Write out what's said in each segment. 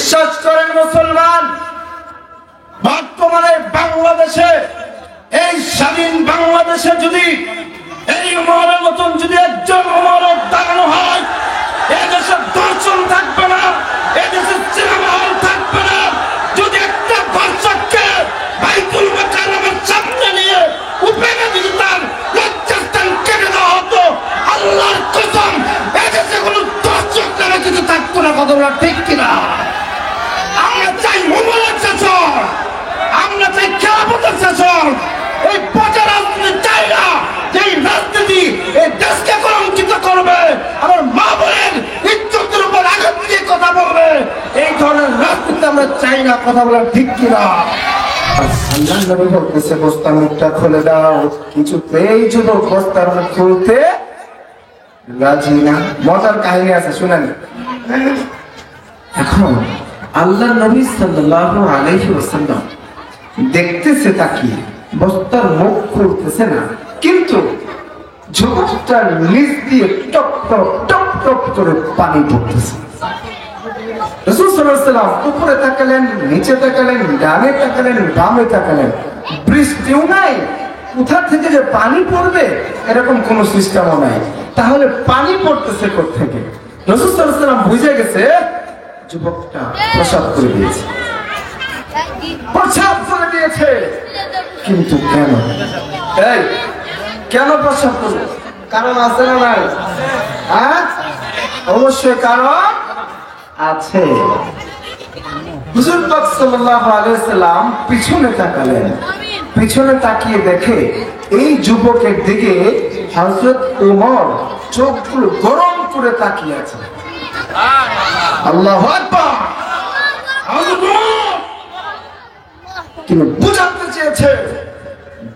বিশ্বাস করেন মুসলমান, বর্তমানে বাংলাদেশে, এই স্বাধীন বাংলাদেশে যদি এই উমরের মতন যদি একজন উমরের দাঁড়ানো হয়, এদেশে দর্শন থাকবে না, এদেশে সিনেমা হল থাকবে না। যদি একটা দর্শককে বাইতুল মুকাররমের সামনে নিয়ে উপেনে যদি তার লজ্জাস্থান কেটে দেওয়া হতো, আল্লাহর কসম এদেশে কোনো দর্শক নামে কিছু থাকতো না। কথা বলা ঠিক কিনা? আমরা চাই উমরের শাসন, আমরা চাই খেলাফতের শাসন। এই পচা রাজনীতি চাই না, যেই রাজনীতি এই দেশকে কলঙ্কিত করবে, আমার মা বোনের ইজ্জতের উপর আঘাত দিয়ে কথা বলবে, এই ধরনের রাজনীতি আমরা চাই না। কথা বলা ঠিক কিনা? আল্লাহ নবী বলতেছে বস্তার মুখটা খুলে দাও, কিছুতেই যুবক বস্তার মুখ খুলতে রাজি না। মজার কাহিনী আছে, শুনেন। এখন আল্লাহ নবী সাল্লাল্লাহু আলাইহি ওয়াসাল্লাম দেখতেছে তাকিয়ে, বস্তার মুখ খুলতেছে না, কিন্তু যুবকটার নিচ দিয়ে টপ টপ টপ টপ করে পানি পড়তেছে। রাসূল সাল্লাল্লাহু আলাইহি ওয়াসাল্লাম উপরে তাকালেন, নিচে তাকালেন, ডানে তাকালেন, বামে তাকালেন, বৃষ্টিও নাই, কোথা থেকে যে পানি পড়বে এরকম কোন সিস্টেমও নাই। তাহলে পানি পড়তেছে কোথা থেকে? রাসূল সাল্লাল্লাহু আলাইহি ওয়াসাল্লাম বুঝে গেছে যুবকটা প্রসাব করে দিয়েছে, প্রসাব করে দিয়েছে। কিন্তু কেন? এই কেন প্রসাব করলো? কারণ আছে না নাই? হ্যাঁ, অবশ্যই কারণ আছে। হুজুর পাক সাল্লাল্লাহু আলাইহি ওয়াসাল্লাম পিছনে তাকালেন, পিছনে তাকিয়ে দেখে এই যুবকের দিকে হযরত ওমর চোখগুলো গরম করে তাকিয়ে আছে। আল্লাহু আকবার। কিন্তু বুঝাতে চেয়েছে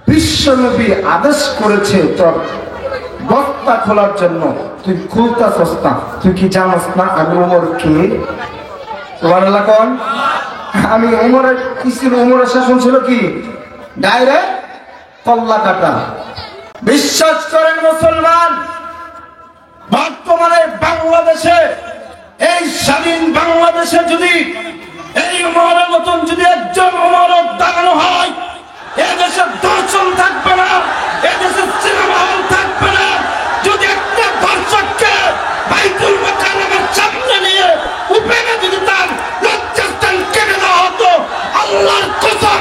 বিশ্বনবী আদেশ করেছে তোর বস্তা খোলার জন্য, তুই খুলতাছস না। তুই কি জানোস না আমি ওমর কে? সুবহানাল্লাহ কোন? আমি ওমরের কি ছিল? ওমরের শাসন ছিল কি? ডাইরেক্ট কল্লা কাটা। বিশ্বাস করেন মুসলমান, বর্তমানে বাংলাদেশে, এই স্বাধীন বাংলাদেশে যদি এই উমরের মতন যদি একজন উমরের দাঁড়ানো হয়, এদেশে দর্শন থাকবে না, এদেশে সিনেমা হল থাকবে না। যদি একটা দর্শককে বাইতুল মুকাররমের সামনে নিয়ে উপেনে যদি তার লজ্জাস্থান কেটে দেওয়া হতো, আল্লাহর কসম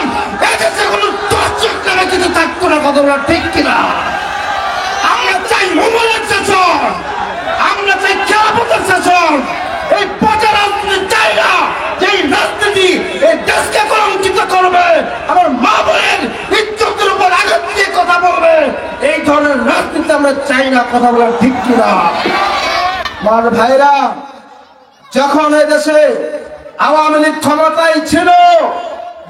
এদেশে কোনো দর্শক নামে কিছু থাকতো না। কথা বলা ঠিক কিনা? আমরা চাই উমরের শাসন, আমরা চাই খেলাফতের শাসন। এই পচা রাজনীতি চাই না, যেই রাজনীতি এই দেশকে কলঙ্কিত করবে, আমার মা বোনের ইজ্জতের উপর আঘাত দিয়ে কথা বলবে, এই ধরনের রাজনীতি আমরা চাই না। কথা বলা ঠিক কিনা? আমার ভাইরা, যখন এই দেশে আওয়ামী লীগ ক্ষমতায় ছিল,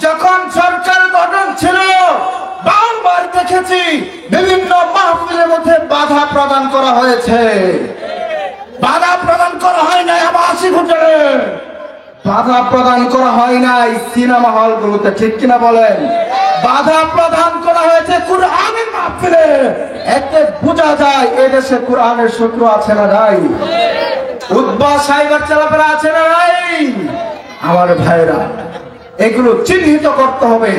যখন সরকার গঠন ছিল, বারবার দেখেছি বিভিন্ন মাহফিলের মধ্যে বাধা প্রদান করা হয়েছে। বাধা প্রদান করা হয় নাই আবাসিক হোটেলে, বাধা প্রদান করা হয় নাই সিনেমা হলগুলোতে, ঠিক কিনা বলেন? বাধা প্রদান করা হয়েছে কুরআনের মাহফিলে। এতে বোঝা যায় এদেশে কুরআনের সূত্র আছে না নাই? উদ্বাস সাইবার চালাপেরা আছে না নাই? আমার ভাইরা, এগুলো চিহ্নিত করতে হবে।